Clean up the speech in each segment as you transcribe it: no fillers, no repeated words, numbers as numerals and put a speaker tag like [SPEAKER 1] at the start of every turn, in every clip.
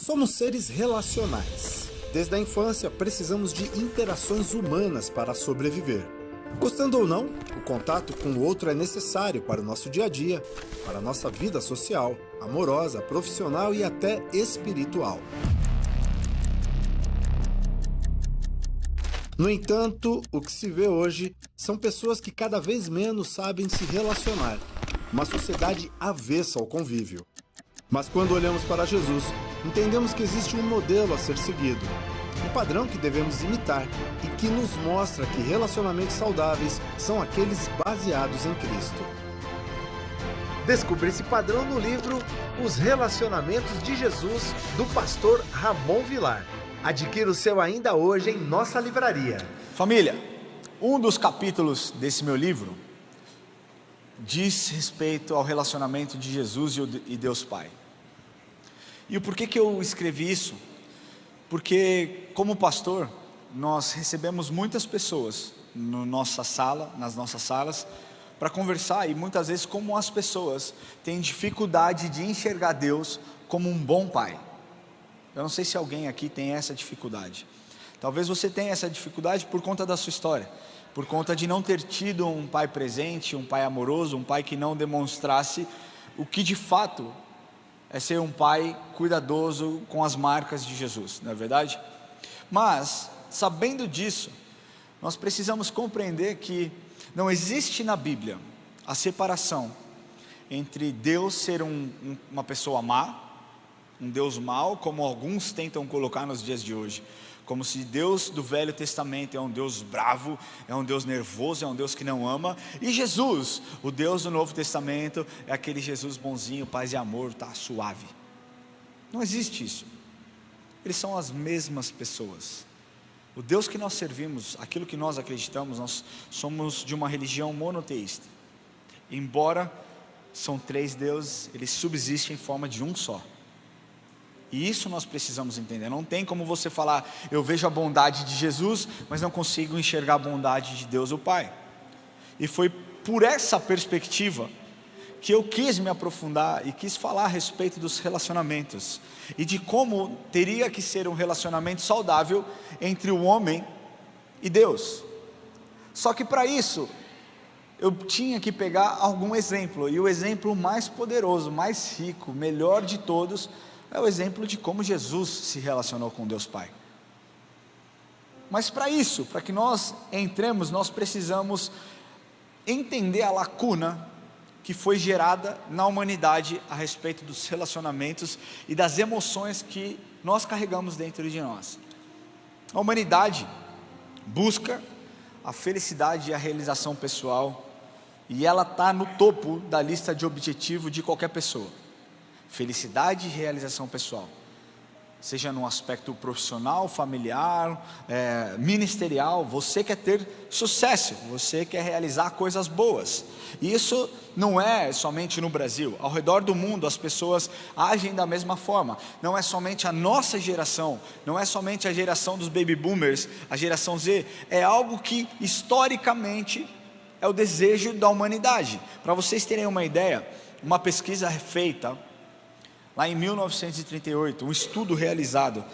[SPEAKER 1] Somos seres relacionais. Desde a infância, precisamos de interações humanas para sobreviver. Gostando ou não, o contato com o outro é necessário para o nosso dia a dia, para a nossa vida social, amorosa, profissional e até espiritual. No entanto, o que se vê hoje são pessoas que cada vez menos sabem se relacionar. Uma sociedade avessa ao convívio. Mas quando olhamos para Jesus, entendemos que existe um modelo a ser seguido, um padrão que devemos imitar e que nos mostra que relacionamentos saudáveis são aqueles baseados em Cristo.
[SPEAKER 2] Descubra esse padrão no livro Os Relacionamentos de Jesus, do pastor Ramon Vilar. Adquira o seu ainda hoje em nossa livraria.
[SPEAKER 3] Família, um dos capítulos desse meu livro diz respeito ao relacionamento de Jesus e Deus Pai. E o porquê que eu escrevi isso? Porque, como pastor, nós recebemos muitas pessoas nas nossas salas, para conversar, e muitas vezes como as pessoas têm dificuldade de enxergar Deus como um bom pai. Eu não sei se alguém aqui tem essa dificuldade. Talvez você tenha essa dificuldade por conta da sua história, por conta de não ter tido um pai presente, um pai amoroso, um pai que não demonstrasse o que de fato é ser um pai cuidadoso com as marcas de Jesus, não é verdade? Mas, sabendo disso, nós precisamos compreender que não existe na Bíblia a separação entre Deus ser uma pessoa má, um Deus mau, como alguns tentam colocar nos dias de hoje, como se Deus do Velho Testamento é um Deus bravo, é um Deus nervoso, é um Deus que não ama, e Jesus, o Deus do Novo Testamento, é aquele Jesus bonzinho, paz e amor, tá suave. Não existe isso. Eles são as mesmas pessoas. O Deus que nós servimos, aquilo que nós acreditamos, nós somos de uma religião monoteísta. Embora são três deuses, eles subsistem em forma de um só. E isso nós precisamos entender. Não tem como você falar, eu vejo a bondade de Jesus, mas não consigo enxergar a bondade de Deus o Pai. E foi por essa perspectiva que eu quis me aprofundar e quis falar a respeito dos relacionamentos e de como teria que ser um relacionamento saudável entre o homem e Deus. Só que para isso eu tinha que pegar algum exemplo, e o exemplo mais poderoso, mais rico, melhor de todos é o exemplo de como Jesus se relacionou com Deus Pai. Mas para isso, para que nós entremos, nós precisamos entender a lacuna que foi gerada na humanidade a respeito dos relacionamentos e das emoções que nós carregamos dentro de nós. A humanidade busca a felicidade e a realização pessoal, e ela está no topo da lista de objetivo de qualquer pessoa. Felicidade e realização pessoal, seja no aspecto profissional, familiar, ministerial. Você quer ter sucesso, você quer realizar coisas boas, e isso não é somente no Brasil, ao redor do mundo as pessoas agem da mesma forma. Não é somente a nossa geração, não é somente a geração dos baby boomers, a geração Z, é algo que historicamente é o desejo da humanidade. Para vocês terem uma ideia, uma pesquisa feita lá em 1938, um estudo realizado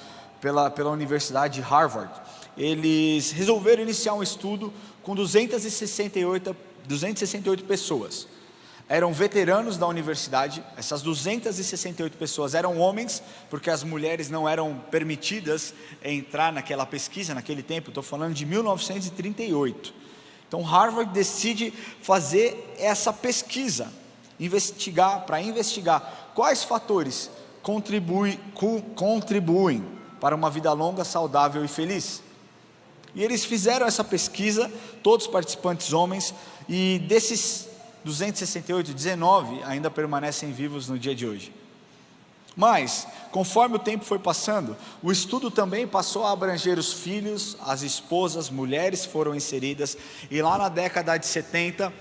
[SPEAKER 3] pela Universidade de Harvard, eles resolveram iniciar um estudo com 268 pessoas. Eram veteranos da universidade. Essas 268 pessoas eram homens, porque as mulheres não eram permitidas entrar naquela pesquisa naquele tempo. Estou falando de 1938. Então Harvard decide fazer essa pesquisa, para investigar quais fatores contribuem para uma vida longa, saudável e feliz. E eles fizeram essa pesquisa, todos os participantes homens, e desses 268, 19 ainda permanecem vivos no dia de hoje. Mas, conforme o tempo foi passando, o estudo também passou a abranger os filhos, as esposas, mulheres foram inseridas, e lá na década de 70,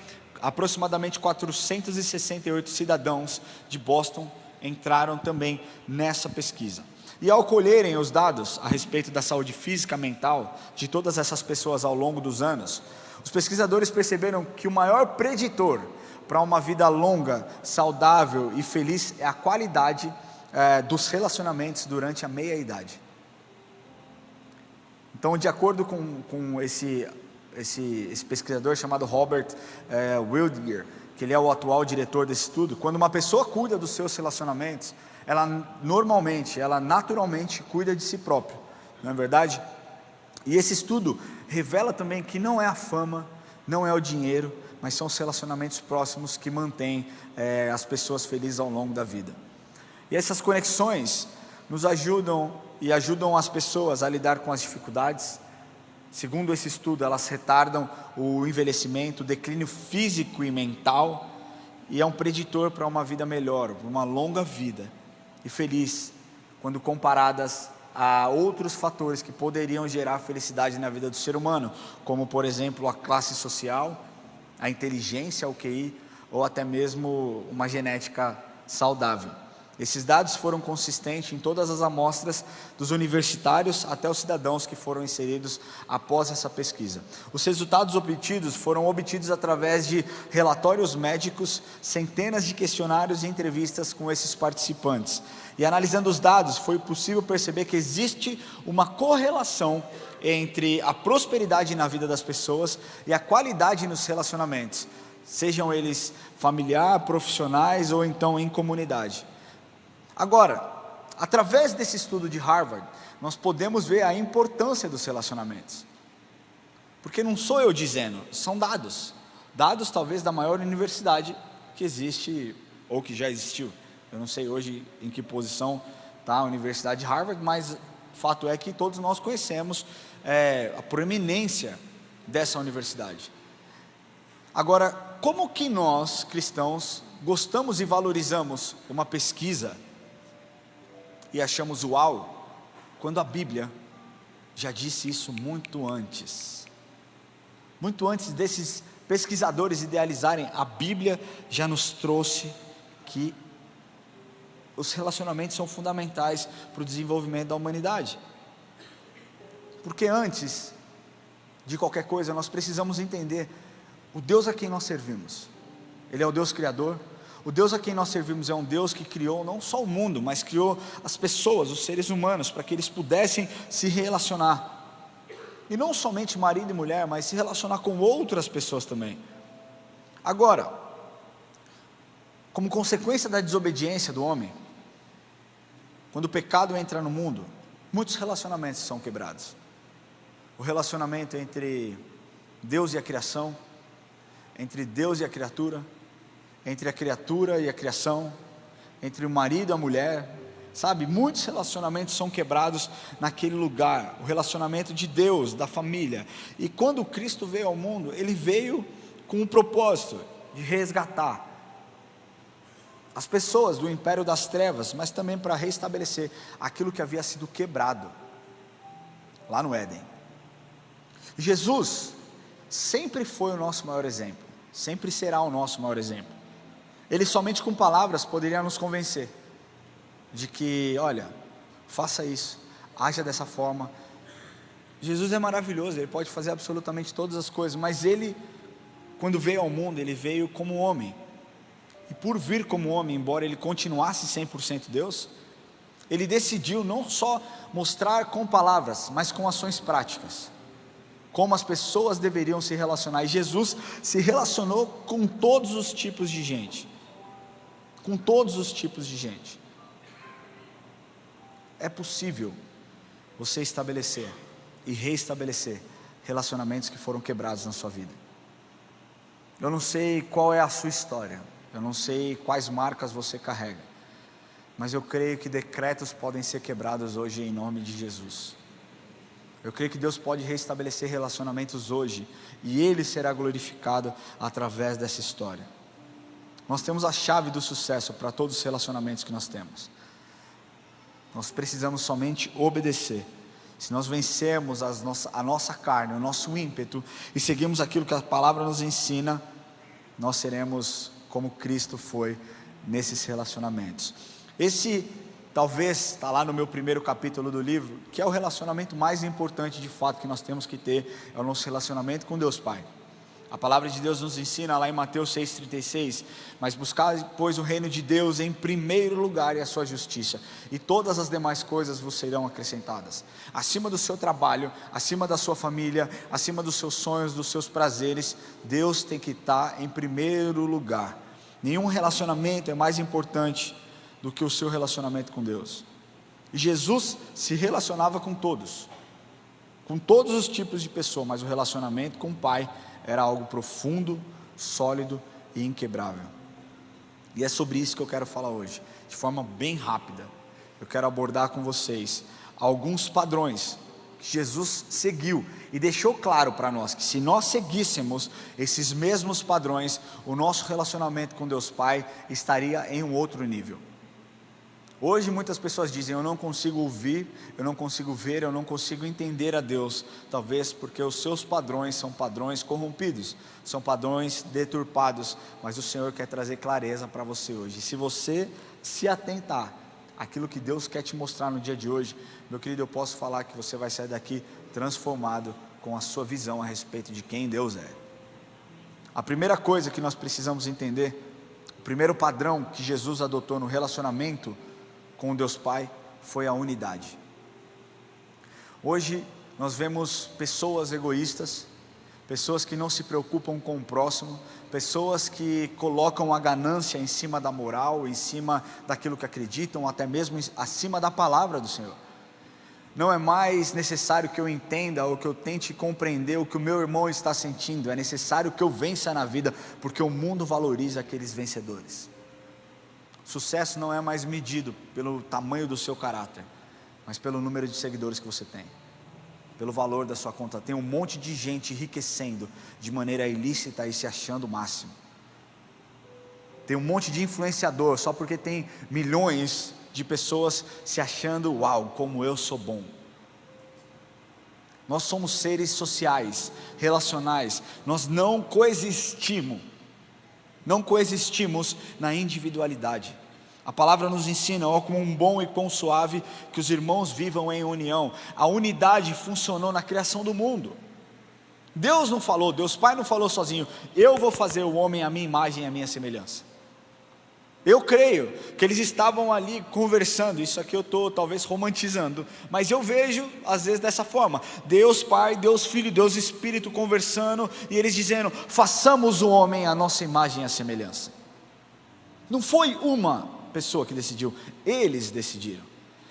[SPEAKER 3] aproximadamente 468 cidadãos de Boston entraram também nessa pesquisa. E ao colherem os dados a respeito da saúde física e mental de todas essas pessoas ao longo dos anos, os pesquisadores perceberam que o maior preditor para uma vida longa, saudável e feliz é a qualidade dos relacionamentos durante a meia-idade. Então, de acordo com esse pesquisador chamado Robert Wildiger, que ele é o atual diretor desse estudo, quando uma pessoa cuida dos seus relacionamentos, ela naturalmente cuida de si própria, não é verdade? E esse estudo revela também que não é a fama, não é o dinheiro, mas são os relacionamentos próximos que mantêm as pessoas felizes ao longo da vida. E essas conexões nos ajudam e ajudam as pessoas a lidar com as dificuldades. Segundo esse estudo, elas retardam o envelhecimento, o declínio físico e mental, e é um preditor para uma vida melhor, uma longa vida e feliz, quando comparadas a outros fatores que poderiam gerar felicidade na vida do ser humano, como por exemplo a classe social, a inteligência, o QI, ou até mesmo uma genética saudável. Esses dados foram consistentes em todas as amostras, dos universitários até os cidadãos que foram inseridos após essa pesquisa. Os resultados obtidos foram obtidos através de relatórios médicos, centenas de questionários e entrevistas com esses participantes. E analisando os dados, foi possível perceber que existe uma correlação entre a prosperidade na vida das pessoas e a qualidade nos relacionamentos, sejam eles familiar, profissionais ou então em comunidade. Agora, através desse estudo de Harvard, nós podemos ver a importância dos relacionamentos, porque não sou eu dizendo, são dados talvez da maior universidade que existe, ou que já existiu. Eu não sei hoje em que posição está a Universidade de Harvard, mas o fato é que todos nós conhecemos a proeminência dessa universidade. Agora, como que nós, cristãos, gostamos e valorizamos uma pesquisa e achamos uau, quando a Bíblia já disse isso muito antes desses pesquisadores idealizarem, a Bíblia já nos trouxe que os relacionamentos são fundamentais para o desenvolvimento da humanidade, porque antes de qualquer coisa nós precisamos entender o Deus a quem nós servimos. Ele é o Deus Criador. O Deus a quem nós servimos é um Deus que criou não só o mundo, mas criou as pessoas, os seres humanos, para que eles pudessem se relacionar. E não somente marido e mulher, mas se relacionar com outras pessoas também. Agora, como consequência da desobediência do homem, quando o pecado entra no mundo, muitos relacionamentos são quebrados. O relacionamento entre Deus e a criação, entre Deus e a criatura, entre a criatura e a criação, entre o marido e a mulher, sabe? Muitos relacionamentos são quebrados naquele lugar, o relacionamento de Deus, da família. E quando Cristo veio ao mundo, Ele veio com o propósito de resgatar as pessoas do império das trevas, mas também para restabelecer aquilo que havia sido quebrado lá no Éden. Jesus sempre foi o nosso maior exemplo, sempre será o nosso maior exemplo. Ele somente com palavras poderia nos convencer de que, olha, faça isso, haja dessa forma. Jesus é maravilhoso, Ele pode fazer absolutamente todas as coisas, mas Ele, quando veio ao mundo, Ele veio como homem, e por vir como homem, embora Ele continuasse 100% Deus, Ele decidiu não só mostrar com palavras, mas com ações práticas, como as pessoas deveriam se relacionar. E Jesus se relacionou com todos os tipos de gente, com todos os tipos de gente. É possível você estabelecer e reestabelecer relacionamentos que foram quebrados na sua vida. Eu não sei qual é a sua história, eu não sei quais marcas você carrega, mas eu creio que decretos podem ser quebrados hoje em nome de Jesus. Eu creio que Deus pode restabelecer relacionamentos hoje, e Ele será glorificado através dessa história. Nós temos a chave do sucesso para todos os relacionamentos que nós temos. Nós precisamos somente obedecer. Se nós vencermos a nossa carne, o nosso ímpeto, e seguirmos aquilo que a palavra nos ensina, nós seremos como Cristo foi nesses relacionamentos. Esse talvez está lá no meu primeiro capítulo do livro, que é o relacionamento mais importante de fato que nós temos que ter, é o nosso relacionamento com Deus Pai. A palavra de Deus nos ensina lá em Mateus 6,36: mas buscai, pois, o reino de Deus em primeiro lugar e a sua justiça, e todas as demais coisas vos serão acrescentadas. Acima do seu trabalho, acima da sua família, acima dos seus sonhos, dos seus prazeres, Deus tem que estar em primeiro lugar. Nenhum relacionamento é mais importante do que o seu relacionamento com Deus. E Jesus se relacionava com todos os tipos de pessoa, mas o relacionamento com o Pai era algo profundo, sólido e inquebrável. E é sobre isso que eu quero falar hoje, de forma bem rápida. Eu quero abordar com vocês alguns padrões que Jesus seguiu e deixou claro para nós que se nós seguíssemos esses mesmos padrões, o nosso relacionamento com Deus Pai estaria em um outro nível. Hoje muitas pessoas dizem: eu não consigo ouvir, eu não consigo ver, eu não consigo entender a Deus. Talvez porque os seus padrões são padrões corrompidos, são padrões deturpados. Mas o Senhor quer trazer clareza para você hoje. E se você se atentar àquilo que Deus quer te mostrar no dia de hoje, meu querido, eu posso falar que você vai sair daqui transformado com a sua visão a respeito de quem Deus é. A primeira coisa que nós precisamos entender, o primeiro padrão que Jesus adotou no relacionamento com Deus Pai, foi a unidade. Hoje nós vemos pessoas egoístas, pessoas que não se preocupam com o próximo, pessoas que colocam a ganância em cima da moral, em cima daquilo que acreditam, até mesmo acima da palavra do Senhor. Não é mais necessário que eu entenda ou que eu tente compreender o que o meu irmão está sentindo, é necessário que eu vença na vida, porque o mundo valoriza aqueles vencedores. Sucesso não é mais medido pelo tamanho do seu caráter, mas pelo número de seguidores que você tem, pelo valor da sua conta. Tem um monte de gente enriquecendo de maneira ilícita e se achando o máximo. Tem um monte de influenciador só porque tem milhões de pessoas se achando: uau, como eu sou bom. Nós somos seres sociais, relacionais. Nós não coexistimos na individualidade. A palavra nos ensina: ó, como um bom e quão suave que os irmãos vivam em união. A unidade funcionou na criação do mundo. Deus não falou, Deus Pai não falou sozinho: eu vou fazer o homem à minha imagem e à minha semelhança. Eu creio que eles estavam ali conversando. Isso aqui eu estou talvez romantizando, mas eu vejo às vezes dessa forma: Deus Pai, Deus Filho, Deus Espírito conversando, e eles dizendo: façamos o homem à nossa imagem e à semelhança. Não foi uma pessoa que decidiu, eles decidiram.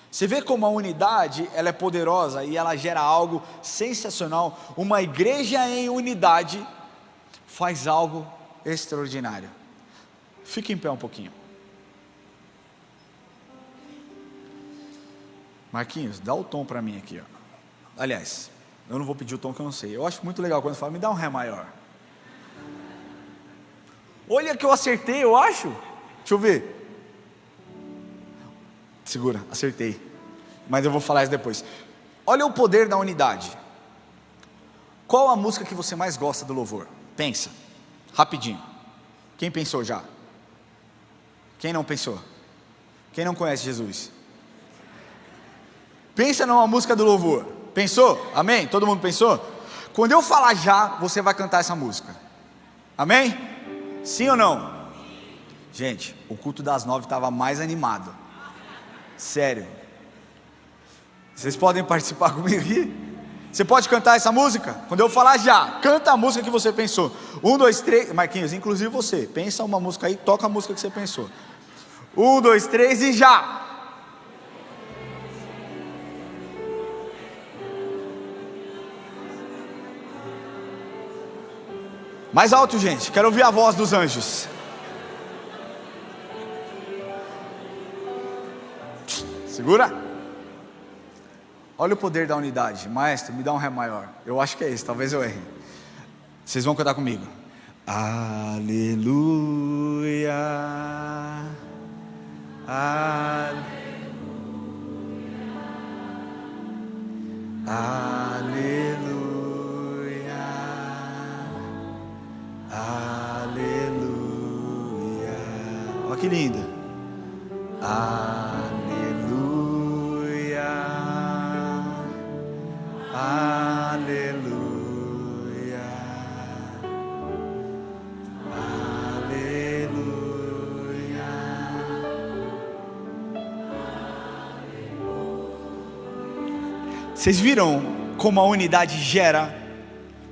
[SPEAKER 3] Você vê como a unidade, ela é poderosa e ela gera algo sensacional. Uma igreja em unidade faz algo extraordinário. Fique em pé um pouquinho. Marquinhos, dá o tom para mim aqui, ó. Aliás, eu não vou pedir o tom que eu não sei. Eu acho muito legal quando fala: me dá um ré maior. Olha que eu acertei, eu acho. Deixa eu ver. Segura, acertei. Mas eu vou falar isso depois. Olha o poder da unidade. Qual a música que você mais gosta do louvor? Pensa, rapidinho. Quem pensou já? Quem não pensou? Quem não conhece Jesus? Pensa numa música do louvor. Pensou? Amém? Todo mundo pensou? Quando eu falar já, você vai cantar essa música. Amém? Sim ou não? Gente, o culto das 9 estava mais animado. Sério. Vocês podem participar comigo aqui? Você pode cantar essa música? Quando eu falar já, canta a música que você pensou. 1, 2, 3, Marquinhos, inclusive você. Pensa uma música aí, toca a música que você pensou. 1, 2, 3 e já! Mais alto, gente, quero ouvir a voz dos anjos. Segura. Olha o poder da unidade. Maestro, me dá um ré maior. Eu acho que é esse, talvez eu erre. Vocês vão cantar comigo. Aleluia. Aleluia. Aleluia. Aleluia. Olha que linda. Aleluia. Aleluia. Vocês viram como a unidade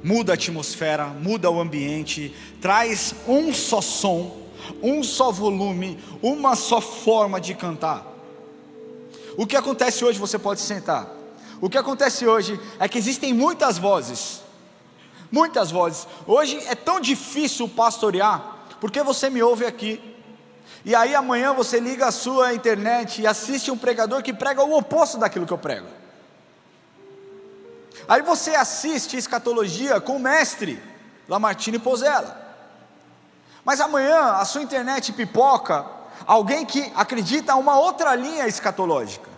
[SPEAKER 3] muda a atmosfera, muda o ambiente, traz um só som, um só volume, uma só forma de cantar. O que acontece hoje, você pode sentar. O que acontece hoje é que existem muitas vozes. Muitas vozes. Hoje é tão difícil pastorear, porque você me ouve aqui, e aí amanhã você liga a sua internet e assiste um pregador que prega o oposto daquilo que eu prego. Aí você assiste escatologia com o mestre Lamartine Pozella. Mas amanhã a sua internet pipoca alguém que acredita uma outra linha escatológica.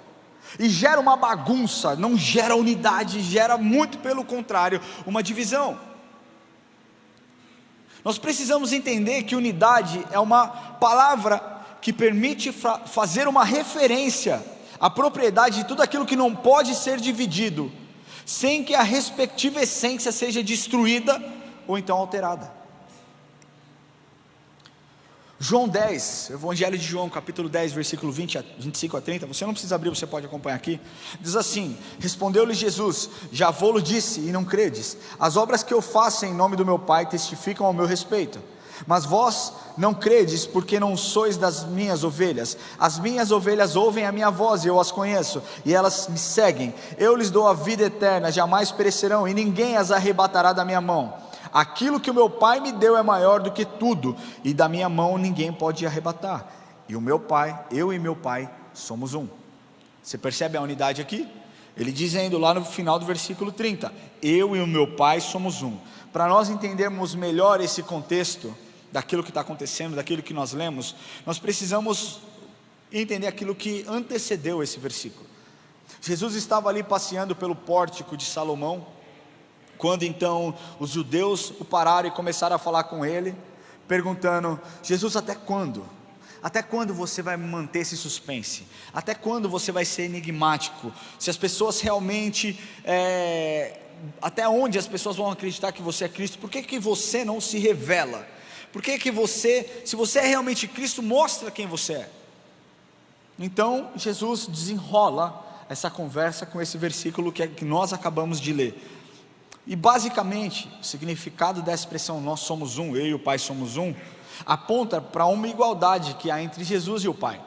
[SPEAKER 3] E gera uma bagunça, não gera unidade, gera muito pelo contrário, uma divisão. Nós precisamos entender que unidade é uma palavra que permite fazer uma referência à propriedade de tudo aquilo que não pode ser dividido, sem que a respectiva essência seja destruída ou então alterada. João 10, Evangelho de João, capítulo 10, versículo 25 a 30, você não precisa abrir, você pode acompanhar aqui, diz assim: respondeu-lhe Jesus, já vou-lo disse e não credes, as obras que eu faço em nome do meu Pai testificam ao meu respeito, mas vós não credes porque não sois das minhas ovelhas, as minhas ovelhas ouvem a minha voz e eu as conheço, e elas me seguem, eu lhes dou a vida eterna, jamais perecerão e ninguém as arrebatará da minha mão. Aquilo que o meu Pai me deu é maior do que tudo, e da minha mão ninguém pode arrebatar. E o meu Pai, eu e meu Pai somos um. Você percebe a unidade aqui? Ele dizendo lá no final do versículo 30, eu e o meu Pai somos um. Para nós entendermos melhor esse contexto daquilo que está acontecendo, daquilo que nós lemos, nós precisamos entender aquilo que antecedeu esse versículo. Jesus estava ali passeando pelo pórtico de Salomão, quando então os judeus o pararam e começaram a falar com ele, perguntando: Jesus, até quando? Até quando você vai manter esse suspense? Até quando você vai ser enigmático? Se as pessoas realmente, até onde as pessoas vão acreditar que você é Cristo? Por que você não se revela? Por que você, se você é realmente Cristo, mostra quem você é? Então Jesus desenrola essa conversa com esse versículo que nós acabamos de ler. E basicamente, o significado dessa expressão, nós somos um, eu e o Pai somos um, aponta para uma igualdade que há entre Jesus e o Pai,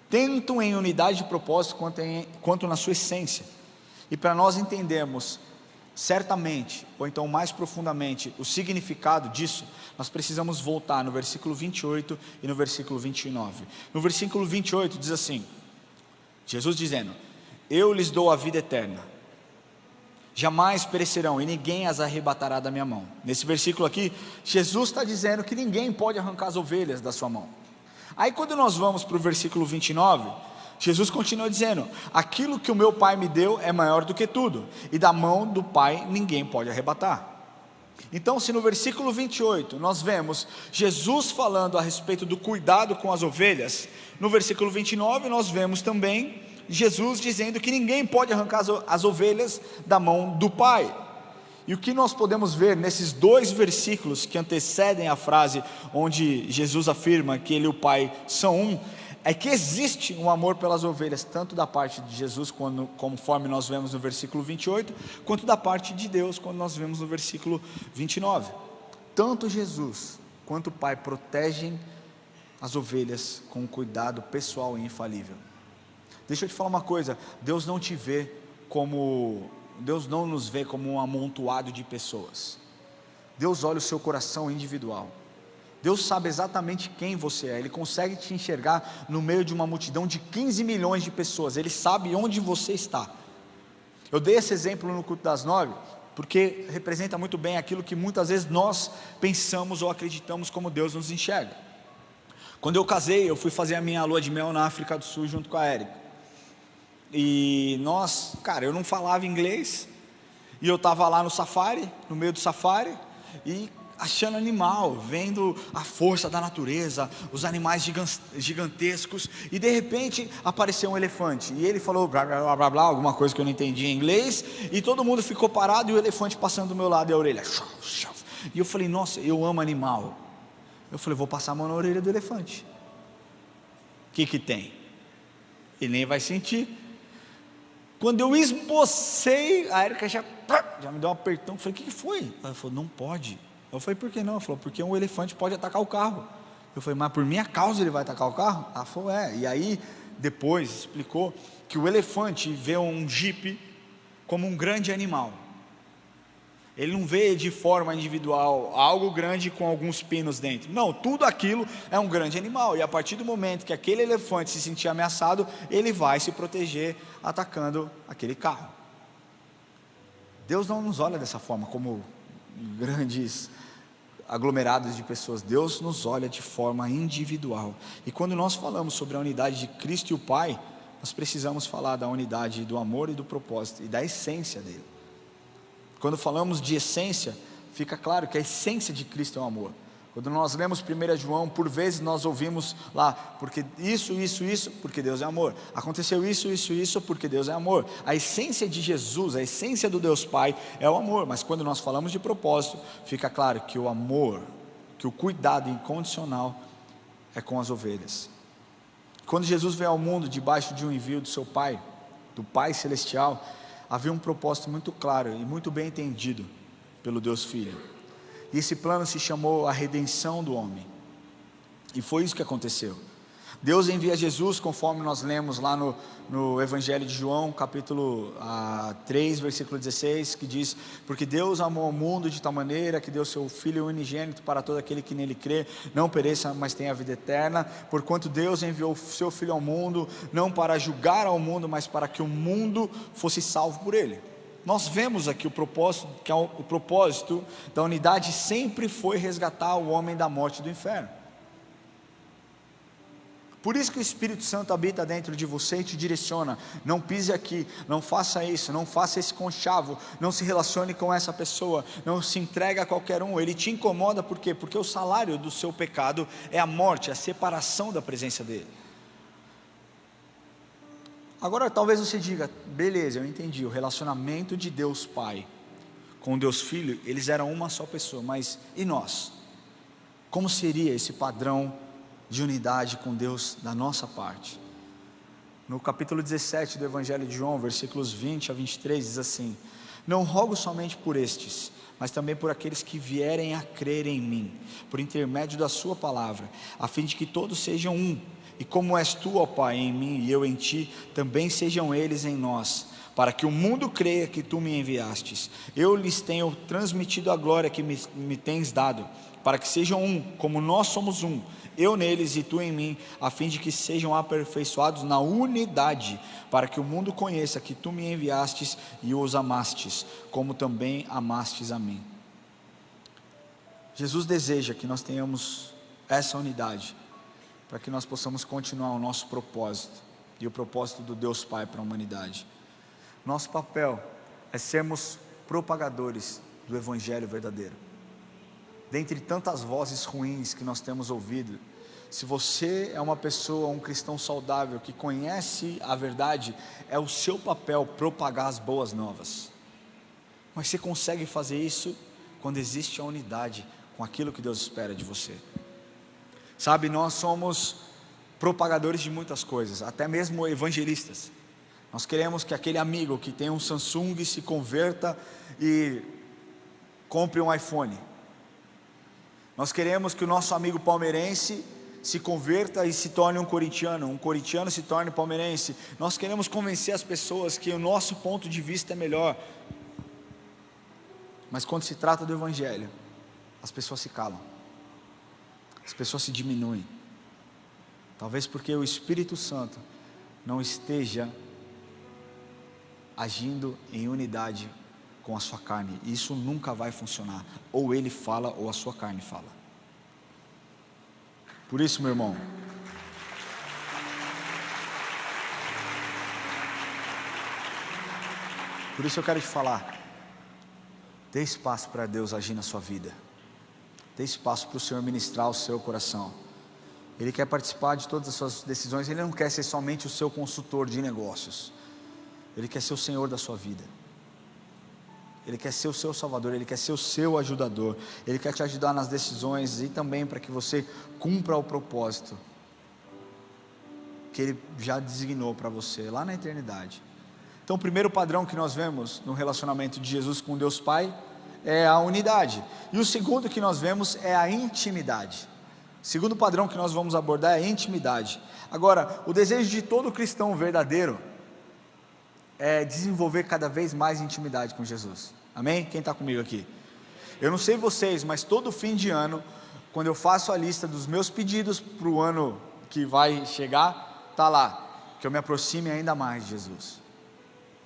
[SPEAKER 3] tanto em unidade de propósito quanto na sua essência. E para nós entendermos certamente, ou então mais profundamente, o significado disso, nós precisamos voltar no versículo 28 e no versículo 29. No versículo 28 diz assim, Jesus dizendo: eu lhes dou a vida eterna, jamais perecerão e ninguém as arrebatará da minha mão. Nesse versículo aqui, Jesus está dizendo que ninguém pode arrancar as ovelhas da sua mão. Aí quando nós vamos para o versículo 29, Jesus continua dizendo: aquilo que o meu Pai me deu é maior do que tudo, e da mão do Pai ninguém pode arrebatar. Então, se no versículo 28 nós vemos Jesus falando a respeito do cuidado com as ovelhas, no versículo 29 nós vemos também Jesus dizendo que ninguém pode arrancar as ovelhas da mão do Pai. E o que nós podemos ver nesses dois versículos que antecedem a frase onde Jesus afirma que ele e o Pai são um, é que existe um amor pelas ovelhas, tanto da parte de Jesus, conforme nós vemos no versículo 28, quanto da parte de Deus, quando nós vemos no versículo 29. Tanto Jesus quanto o Pai protegem as ovelhas com um cuidado pessoal e infalível. Deixa eu te falar uma coisa, Deus não nos vê como um amontoado de pessoas. Deus olha o seu coração individual. Deus sabe exatamente quem você é. Ele consegue te enxergar no meio de uma multidão de 15 milhões de pessoas. Ele sabe onde você está. Eu dei esse exemplo no culto das 9, porque representa muito bem aquilo que muitas vezes nós pensamos ou acreditamos como Deus nos enxerga. Quando eu casei, eu fui fazer a minha lua de mel na África do Sul junto com a Érica. E eu não falava inglês, e eu estava lá no safari, no meio do safari, e achando animal, vendo a força da natureza, os animais gigantescos, e de repente apareceu um elefante, e ele falou blá blá blá blá, alguma coisa que eu não entendi em inglês, e todo mundo ficou parado, e o elefante passando do meu lado, e a orelha, e eu falei: nossa, eu amo animal. Eu falei: vou passar a mão na orelha do elefante. O que tem? Ele nem vai sentir. Quando eu esbocei, a Érica já me deu um apertão. Eu falei, o que foi? Ela falou, não pode. Eu falei, por que não? Ela falou, porque um elefante pode atacar o carro. Eu falei, mas por minha causa ele vai atacar o carro? Ela falou, E aí, depois, explicou que o elefante vê um jipe como um grande animal. Ele não vê de forma individual algo grande com alguns pinos dentro. Não, tudo aquilo é um grande animal. E a partir do momento que aquele elefante se sentir ameaçado, ele vai se proteger atacando aquele carro. Deus não nos olha dessa forma, como grandes aglomerados de pessoas. Deus nos olha de forma individual. E quando nós falamos sobre a unidade de Cristo e o Pai, nós precisamos falar da unidade do amor e do propósito e da essência dele. Quando falamos de essência, fica claro que a essência de Cristo é o amor. Quando nós lemos 1 João, por vezes nós ouvimos lá, porque isso, porque Deus é amor. Aconteceu isso, porque Deus é amor. A essência de Jesus, a essência do Deus Pai é o amor. Mas quando nós falamos de propósito, fica claro que o amor, que o cuidado incondicional é com as ovelhas. Quando Jesus veio ao mundo debaixo de um envio do seu Pai, do Pai Celestial, havia um propósito muito claro e muito bem entendido pelo Deus Filho. E esse plano se chamou a redenção do homem. E foi isso que aconteceu. Deus envia Jesus, conforme nós lemos lá no Evangelho de João, capítulo 3, versículo 16, que diz, porque Deus amou o mundo de tal maneira, que deu seu Filho unigênito para todo aquele que nele crê, não pereça, mas tenha a vida eterna, porquanto Deus enviou o seu Filho ao mundo, não para julgar ao mundo, mas para que o mundo fosse salvo por ele. Nós vemos aqui o propósito, que o propósito da unidade sempre foi resgatar o homem da morte e do inferno. Por isso que o Espírito Santo habita dentro de você e te direciona. Não pise aqui, não faça isso, não faça esse conchavo, não se relacione com essa pessoa, não se entregue a qualquer um. Ele te incomoda por quê? Porque o salário do seu pecado é a morte, a separação da presença dele. Agora talvez você diga, beleza, eu entendi, o relacionamento de Deus Pai com Deus Filho, eles eram uma só pessoa, mas e nós? Como seria esse padrão de unidade com Deus da nossa parte? No capítulo 17 do Evangelho de João, versículos 20 a 23, diz assim, não rogo somente por estes, mas também por aqueles que vierem a crer em mim, por intermédio da sua palavra, a fim de que todos sejam um, e como és tu, ó Pai, em mim e eu em ti, também sejam eles em nós, para que o mundo creia que tu me enviastes. Eu lhes tenho transmitido a glória que me tens dado, para que sejam um, como nós somos um, eu neles e tu em mim, a fim de que sejam aperfeiçoados na unidade, para que o mundo conheça que tu me enviastes e os amastes, como também amastes a mim. Jesus deseja que nós tenhamos essa unidade, para que nós possamos continuar o nosso propósito, e o propósito do Deus Pai para a humanidade. Nosso papel é sermos propagadores do Evangelho verdadeiro. Dentre tantas vozes ruins que nós temos ouvido, se você é uma pessoa, um cristão saudável, que conhece a verdade, é o seu papel propagar as boas novas. Mas você consegue fazer isso quando existe a unidade com aquilo que Deus espera de você. Sabe, nós somos propagadores de muitas coisas, até mesmo evangelistas. Nós queremos que aquele amigo que tem um Samsung se converta e compre um iPhone. Nós queremos que o nosso amigo palmeirense se converta e se torne um corintiano se torne palmeirense. Nós queremos convencer as pessoas que o nosso ponto de vista é melhor. Mas quando se trata do Evangelho, as pessoas se calam, as pessoas se diminuem. Talvez porque o Espírito Santo não esteja agindo em unidade com a sua carne. Isso nunca vai funcionar. Ou ele fala ou a sua carne fala. Por isso, meu irmão, por isso eu quero te falar, dê espaço para Deus agir na sua vida, dê espaço para o Senhor ministrar o seu coração. Ele quer participar de todas as suas decisões. Ele não quer ser somente o seu consultor de negócios, Ele quer ser o Senhor da sua vida. Ele quer ser o seu salvador, Ele quer ser o seu ajudador, Ele quer te ajudar nas decisões e também para que você cumpra o propósito que Ele já designou para você lá na eternidade. Então o primeiro padrão que nós vemos no relacionamento de Jesus com Deus Pai é a unidade, e o segundo que nós vemos é a intimidade. O segundo padrão que nós vamos abordar é a intimidade. Agora, o desejo de todo cristão verdadeiro é desenvolver cada vez mais intimidade com Jesus, amém? Quem está comigo aqui? Eu não sei vocês, mas todo fim de ano, quando eu faço a lista dos meus pedidos para o ano que vai chegar, está lá, que eu me aproxime ainda mais de Jesus.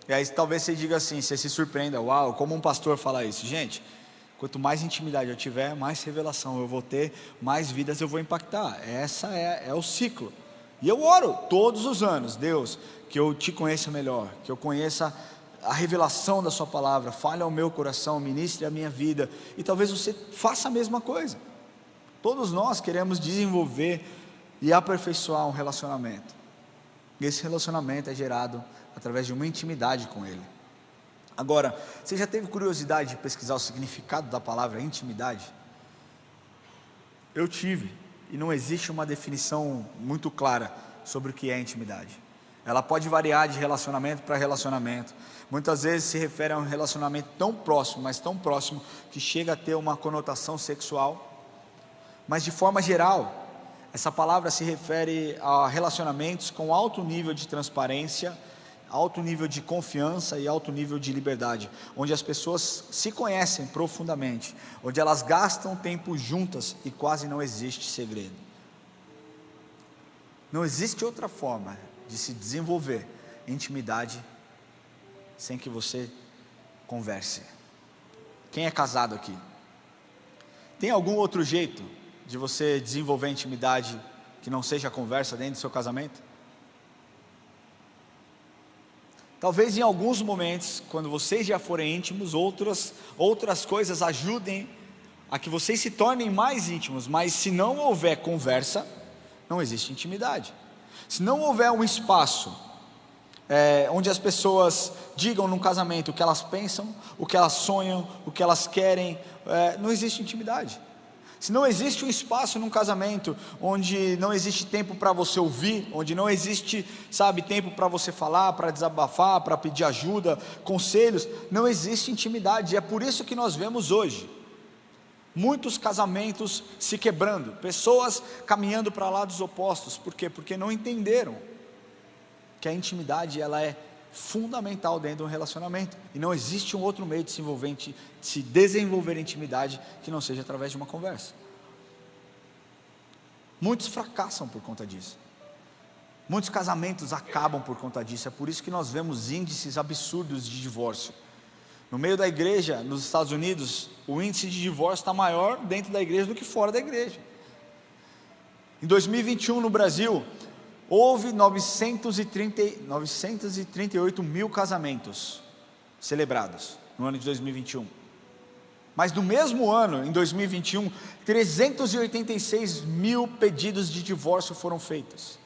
[SPEAKER 3] E aí talvez você diga assim, você se surpreenda, uau, como um pastor fala isso? Gente, quanto mais intimidade eu tiver, mais revelação eu vou ter, mais vidas eu vou impactar. Essa é o ciclo. E eu oro todos os anos, Deus, que eu te conheça melhor, que eu conheça a revelação da sua palavra, fale ao meu coração, ministre a minha vida, e talvez você faça a mesma coisa. Todos nós queremos desenvolver e aperfeiçoar um relacionamento, e esse relacionamento é gerado através de uma intimidade com Ele. Agora, você já teve curiosidade de pesquisar o significado da palavra intimidade? Eu tive, e não existe uma definição muito clara sobre o que é intimidade. Ela pode variar de relacionamento para relacionamento. Muitas vezes se refere a um relacionamento tão próximo, mas tão próximo, que chega a ter uma conotação sexual. Mas de forma geral, essa palavra se refere a relacionamentos com alto nível de transparência, alto nível de confiança e alto nível de liberdade, onde as pessoas se conhecem profundamente, onde elas gastam tempo juntas e quase não existe segredo. Não existe outra forma de se desenvolver intimidade sem que você converse. Quem é casado aqui? Tem algum outro jeito de você desenvolver intimidade que não seja conversa dentro do seu casamento? Talvez em alguns momentos, quando vocês já forem íntimos, outras coisas ajudem a que vocês se tornem mais íntimos, mas se não houver conversa, não existe intimidade. Se não houver um espaço onde as pessoas digam num casamento o que elas pensam, o que elas sonham, o que elas querem, não existe intimidade. Se não existe um espaço num casamento onde não existe tempo para você ouvir, onde não existe, tempo para você falar, para desabafar, para pedir ajuda, conselhos, não existe intimidade. E é por isso que nós vemos hoje muitos casamentos se quebrando, pessoas caminhando para lados opostos. Por quê? Porque não entenderam que a intimidade ela é fundamental dentro de um relacionamento, e não existe um outro meio de se desenvolver intimidade que não seja através de uma conversa. Muitos fracassam por conta disso, muitos casamentos acabam por conta disso. É por isso que nós vemos índices absurdos de divórcio. No meio da igreja, nos Estados Unidos, o índice de divórcio está maior dentro da igreja do que fora da igreja. Em 2021 no Brasil, houve 938 mil casamentos celebrados no ano de 2021. Mas no mesmo ano, em 2021, 386 mil pedidos de divórcio foram feitos.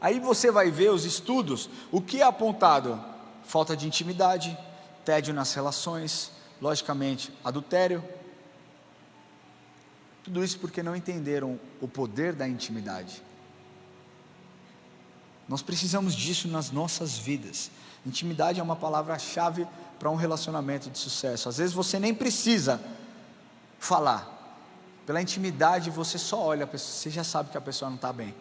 [SPEAKER 3] Aí você vai ver os estudos, o que é apontado? Falta de intimidade, tédio nas relações, logicamente adultério. Tudo isso porque não entenderam o poder da intimidade. Nós precisamos disso nas nossas vidas. Intimidade é uma palavra-chave para um relacionamento de sucesso. Às vezes você nem precisa falar. Pela intimidade você só olha a pessoa, você já sabe que a pessoa não está bem.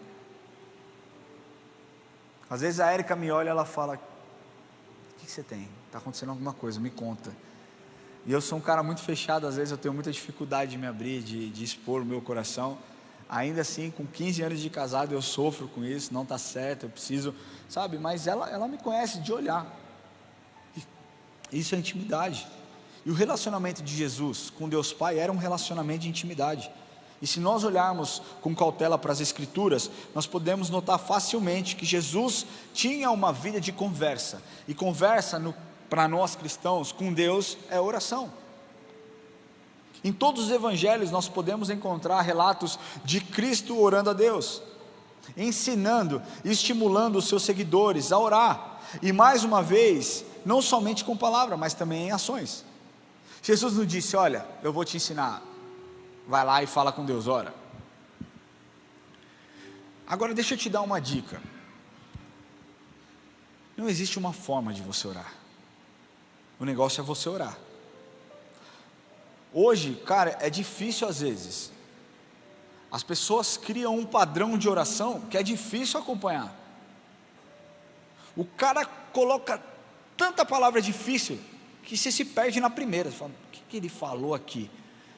[SPEAKER 3] Às vezes a Érica me olha e ela fala: o que você tem? Está acontecendo alguma coisa, me conta. E eu sou um cara muito fechado, às vezes eu tenho muita dificuldade de me abrir, de expor o meu coração. Ainda assim, com 15 anos de casado, eu sofro com isso, não está certo, eu preciso, mas ela me conhece de olhar. Isso é intimidade. E o relacionamento de Jesus com Deus Pai era um relacionamento de intimidade. E se nós olharmos com cautela para as Escrituras, nós podemos notar facilmente que Jesus tinha uma vida de conversa. E conversa para nós cristãos com Deus é oração. Em todos os evangelhos nós podemos encontrar relatos de Cristo orando a Deus, ensinando e estimulando os seus seguidores a orar. E mais uma vez, não somente com palavra, mas também em ações. Jesus não disse: olha, eu vou te ensinar, vai lá e fala com Deus, ora. Agora deixa eu te dar uma dica. Não existe uma forma de você orar. O negócio é você orar. Hoje, cara, é difícil às vezes. As pessoas criam um padrão de oração que é difícil acompanhar. O cara coloca tanta palavra difícil que você se perde na primeira. Você fala, o que ele falou aqui?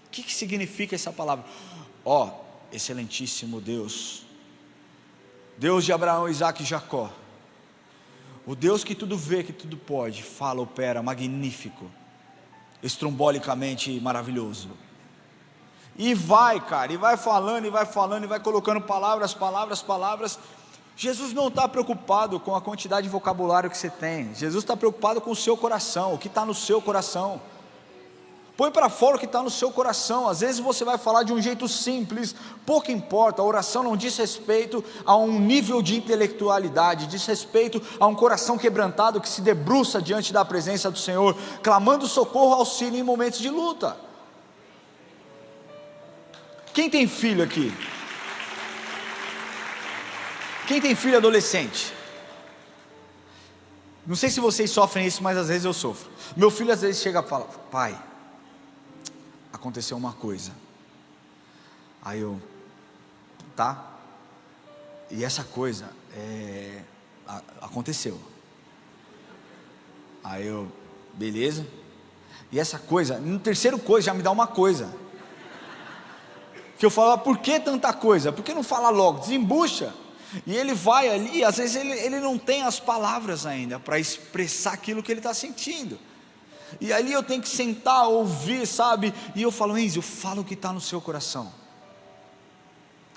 [SPEAKER 3] O que significa essa palavra? Ó, excelentíssimo Deus, Deus de Abraão, Isaac e Jacó, o Deus que tudo vê, que tudo pode, fala, opera, magnífico, estrombolicamente maravilhoso. E vai, cara, e vai falando, e vai colocando palavras. Jesus não está preocupado com a quantidade de vocabulário que você tem. Jesus está preocupado com o seu coração, o que está no seu coração. Põe para fora o que está no seu coração. Às vezes você vai falar de um jeito simples, pouco importa. A oração não diz respeito a um nível de intelectualidade, diz respeito a um coração quebrantado que se debruça diante da presença do Senhor, clamando socorro, auxílio em momentos de luta. Quem tem filho aqui? Quem tem filho adolescente? Não sei se vocês sofrem isso, mas às vezes eu sofro. Meu filho às vezes chega e fala, pai, aconteceu uma coisa. Aí eu, tá? E essa coisa aconteceu. Aí eu, beleza? E essa coisa, no terceiro coisa já me dá uma coisa. Que eu falo, por que tanta coisa? Por que não fala logo? Desembucha. E ele vai ali, às vezes ele não tem as palavras ainda para expressar aquilo que ele está sentindo. E ali eu tenho que sentar, ouvir, sabe? E eu falo, Enzo, fala o que está no seu coração.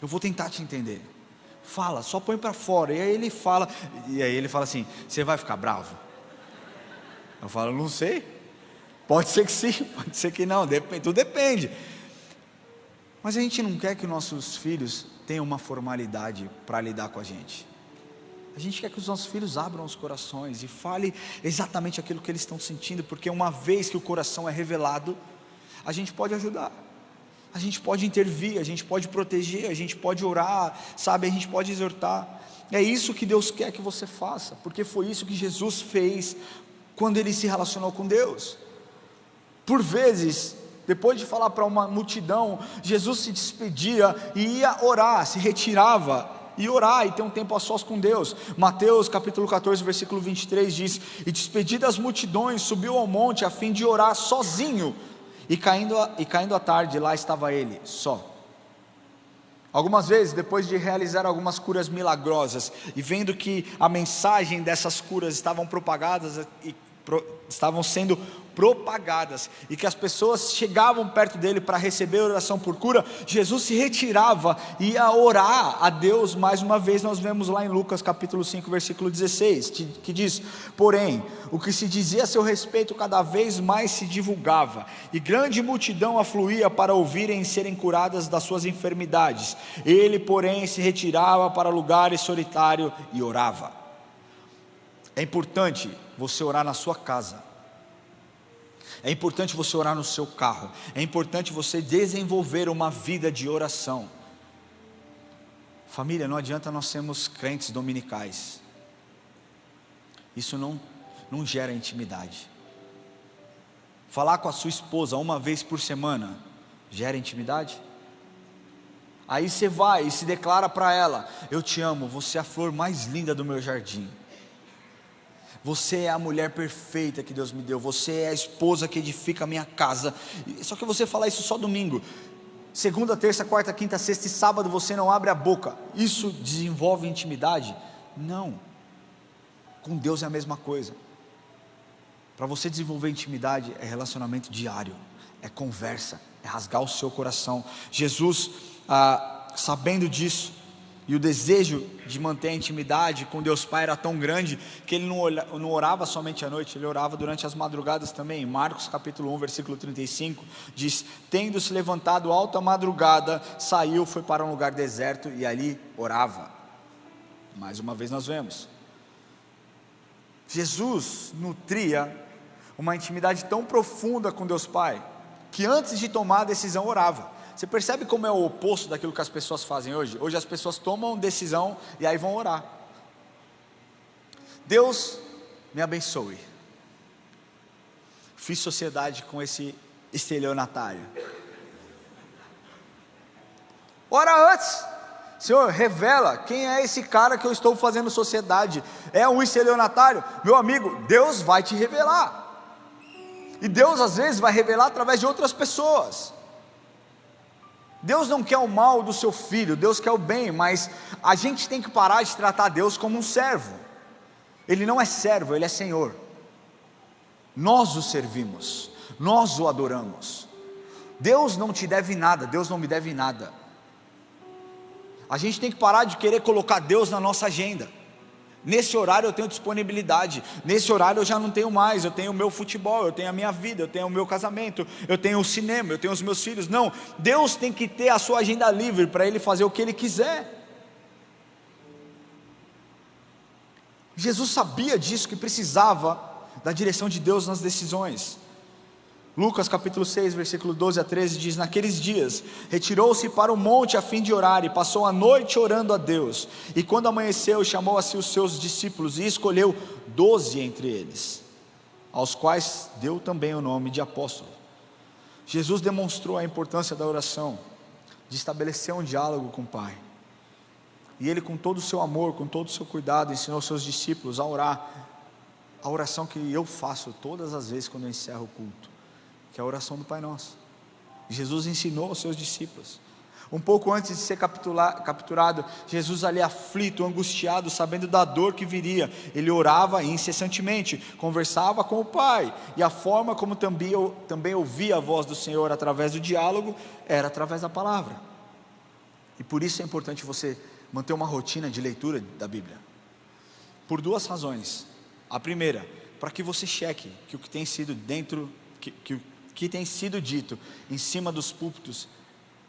[SPEAKER 3] Eu vou tentar te entender. Fala, só põe para fora. E aí ele fala, assim, você vai ficar bravo? Eu falo, não sei. Pode ser que sim, pode ser que não, tudo depende. Mas a gente não quer que nossos filhos tenham uma formalidade para lidar com a gente. A gente quer que os nossos filhos abram os corações e falem exatamente aquilo que eles estão sentindo, porque uma vez que o coração é revelado, a gente pode ajudar, a gente pode intervir, a gente pode proteger, a gente pode orar, sabe, a gente pode exortar. É isso que Deus quer que você faça, porque foi isso que Jesus fez quando ele se relacionou com Deus. Por vezes, depois de falar para uma multidão, Jesus se despedia e ia orar, se retirava e orar e ter um tempo a sós com Deus. Mateus capítulo 14 versículo 23 diz, e despedidas as multidões, subiu ao monte a fim de orar sozinho, e caindo a tarde, lá estava ele, só. Algumas vezes, depois de realizar algumas curas milagrosas, e vendo que a mensagem dessas curas estavam sendo propagadas, e que as pessoas chegavam perto dele para receber oração por cura, Jesus se retirava e ia orar a Deus. Mais uma vez nós vemos lá em Lucas capítulo 5 versículo 16, que diz, porém, o que se dizia a seu respeito cada vez mais se divulgava, e grande multidão afluía para ouvirem e serem curadas das suas enfermidades. Ele, porém, se retirava para lugares solitários e orava. É importante você orar na sua casa, é importante você orar no seu carro, é importante você desenvolver uma vida de oração. Família, não adianta nós sermos crentes dominicais, isso não gera intimidade. Falar com a sua esposa uma vez por semana gera intimidade? Aí você vai e se declara para ela, eu te amo, você é a flor mais linda do meu jardim, você é a mulher perfeita que Deus me deu, você é a esposa que edifica a minha casa. Só que você fala isso só domingo, segunda, terça, quarta, quinta, sexta e sábado você não abre a boca. Isso desenvolve intimidade? Não. Com Deus é a mesma coisa. Para você desenvolver intimidade é relacionamento diário, é conversa, é rasgar o seu coração. Jesus, sabendo disso, e o desejo de manter a intimidade com Deus Pai era tão grande, que ele não orava somente à noite, ele orava durante as madrugadas também. Marcos capítulo 1 versículo 35 diz, tendo se levantado alta madrugada, saiu, foi para um lugar deserto e ali orava. Mais uma vez nós vemos, Jesus nutria uma intimidade tão profunda com Deus Pai, que antes de tomar a decisão orava. Você percebe como é o oposto daquilo que as pessoas fazem hoje? Hoje as pessoas tomam decisão e aí vão orar. Deus me abençoe. Fiz sociedade com esse estelionatário. Ora antes, Senhor, revela quem é esse cara que eu estou fazendo sociedade. É um estelionatário? Meu amigo, Deus vai te revelar. E Deus às vezes vai revelar através de outras pessoas. Deus não quer o mal do seu filho, Deus quer o bem, mas a gente tem que parar de tratar Deus como um servo. Ele não é servo, Ele é Senhor. Nós o servimos, nós o adoramos. Deus não te deve nada, Deus não me deve nada. A gente tem que parar de querer colocar Deus na nossa agenda. Nesse horário eu tenho disponibilidade, nesse horário eu já não tenho mais, eu tenho o meu futebol, eu tenho a minha vida, eu tenho o meu casamento, eu tenho o cinema, eu tenho os meus filhos. Não, Deus tem que ter a sua agenda livre para Ele fazer o que Ele quiser. Jesus sabia disso, que precisava da direção de Deus nas decisões. Lucas capítulo 6, versículo 12 a 13 diz: naqueles dias, retirou-se para o monte a fim de orar, e passou a noite orando a Deus, e quando amanheceu, chamou a si os seus discípulos, e escolheu 12 entre eles, aos quais deu também o nome de apóstolos. Jesus demonstrou a importância da oração, de estabelecer um diálogo com o Pai, e Ele, com todo o seu amor, com todo o seu cuidado, ensinou seus discípulos a orar, a oração que eu faço todas as vezes quando eu encerro o culto, que é a oração do Pai Nosso. Jesus ensinou aos seus discípulos. Um pouco antes de ser capturado, Jesus ali aflito, angustiado, sabendo da dor que viria, Ele orava incessantemente, conversava com o Pai, e a forma como também ouvia a voz do Senhor através do diálogo, era através da palavra. E por isso é importante você manter uma rotina de leitura da Bíblia, por duas razões. A primeira, para que você cheque que o que tem sido que tem sido dito em cima dos púlpitos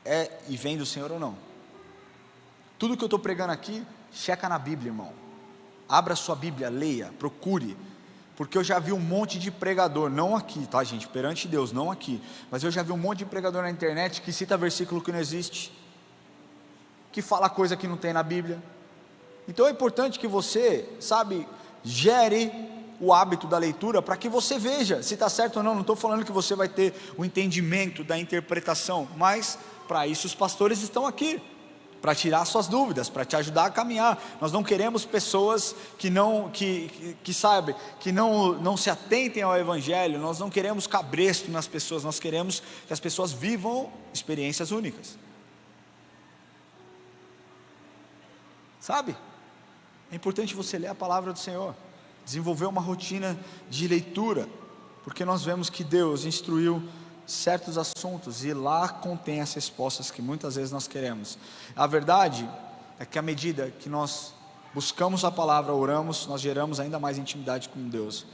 [SPEAKER 3] é e vem do Senhor ou não. Tudo que eu estou pregando aqui, checa na Bíblia, irmão. Abra sua Bíblia, leia, procure, porque eu já vi um monte de pregador, não aqui, tá gente, perante Deus, não aqui, mas eu já vi um monte de pregador na internet que cita versículo que não existe, que fala coisa que não tem na Bíblia. Então é importante que você, gere o hábito da leitura, para que você veja se está certo ou não. Não estou falando que você vai ter o entendimento da interpretação, mas para isso os pastores estão aqui, para tirar suas dúvidas, para te ajudar a caminhar. Nós não queremos pessoas que não se atentem ao Evangelho, nós não queremos cabresto nas pessoas, nós queremos que as pessoas vivam experiências únicas. É importante você ler a palavra do Senhor, desenvolver uma rotina de leitura, porque nós vemos que Deus instruiu certos assuntos, e lá contém as respostas que muitas vezes nós queremos. A verdade é que à medida que nós buscamos a palavra, oramos, nós geramos ainda mais intimidade com Deus,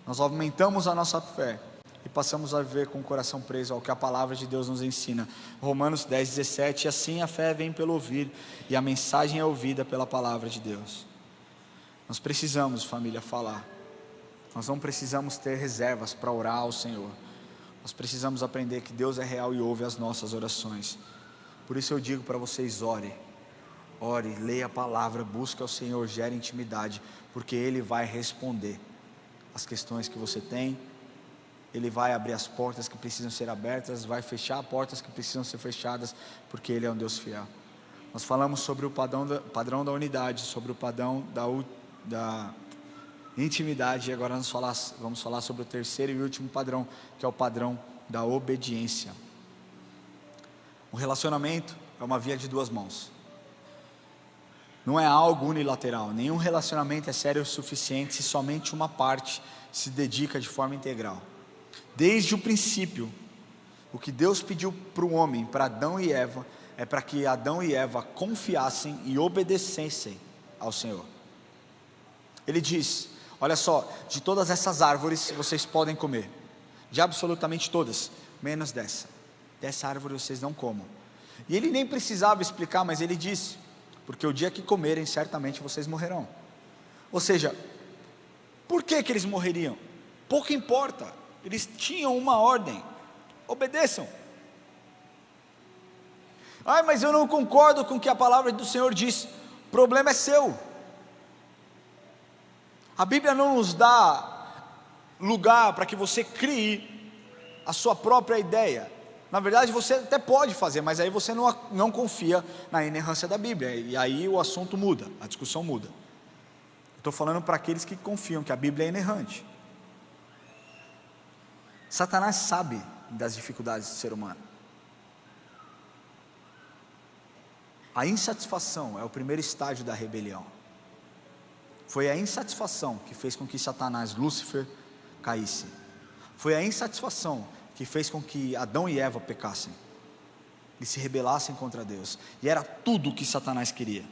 [SPEAKER 3] nós aumentamos a nossa fé, e passamos a viver com o coração preso ao que a palavra de Deus nos ensina. Romanos 10, 17, assim a fé vem pelo ouvir, e a mensagem é ouvida pela palavra de Deus. Nós precisamos, família, falar. Nós não precisamos ter reservas para orar ao Senhor. Nós precisamos aprender que Deus é real e ouve as nossas orações. Por isso eu digo para vocês: ore, leia a palavra, busque ao Senhor, gere intimidade, porque Ele vai responder as questões que você tem. Ele vai abrir as portas que precisam ser abertas, vai fechar portas que precisam ser fechadas, porque Ele é um Deus fiel. Nós falamos sobre o padrão da unidade, sobre o padrão da intimidade, e agora vamos falar sobre o terceiro e último padrão, que é o padrão da obediência. Um relacionamento é uma via de duas mãos, não é algo unilateral. Nenhum relacionamento é sério o suficiente se somente uma parte se dedica de forma integral. Desde o princípio, o que Deus pediu para o homem, para Adão e Eva, é para que Adão e Eva confiassem e obedecessem ao Senhor. Ele diz: olha só, de todas essas árvores vocês podem comer, de absolutamente todas, menos dessa árvore vocês não comam. E ele nem precisava explicar, mas ele disse: porque o dia que comerem, certamente vocês morrerão. Ou seja, por que eles morreriam? Pouco importa, eles tinham uma ordem: obedeçam. Ai, mas eu não concordo com o que a palavra do Senhor diz. O problema é seu. A Bíblia não nos dá lugar para que você crie a sua própria ideia. Na verdade você até pode fazer, mas aí você não confia na inerrância da Bíblia, e aí o assunto muda, a discussão muda. Estou falando para aqueles que confiam que a Bíblia é inerrante. Satanás sabe das dificuldades do ser humano. A insatisfação é o primeiro estágio da rebelião. Foi a insatisfação que fez com que Satanás, Lúcifer, caísse. Foi a insatisfação que fez com que Adão e Eva pecassem e se rebelassem contra Deus. E era tudo o que Satanás queria.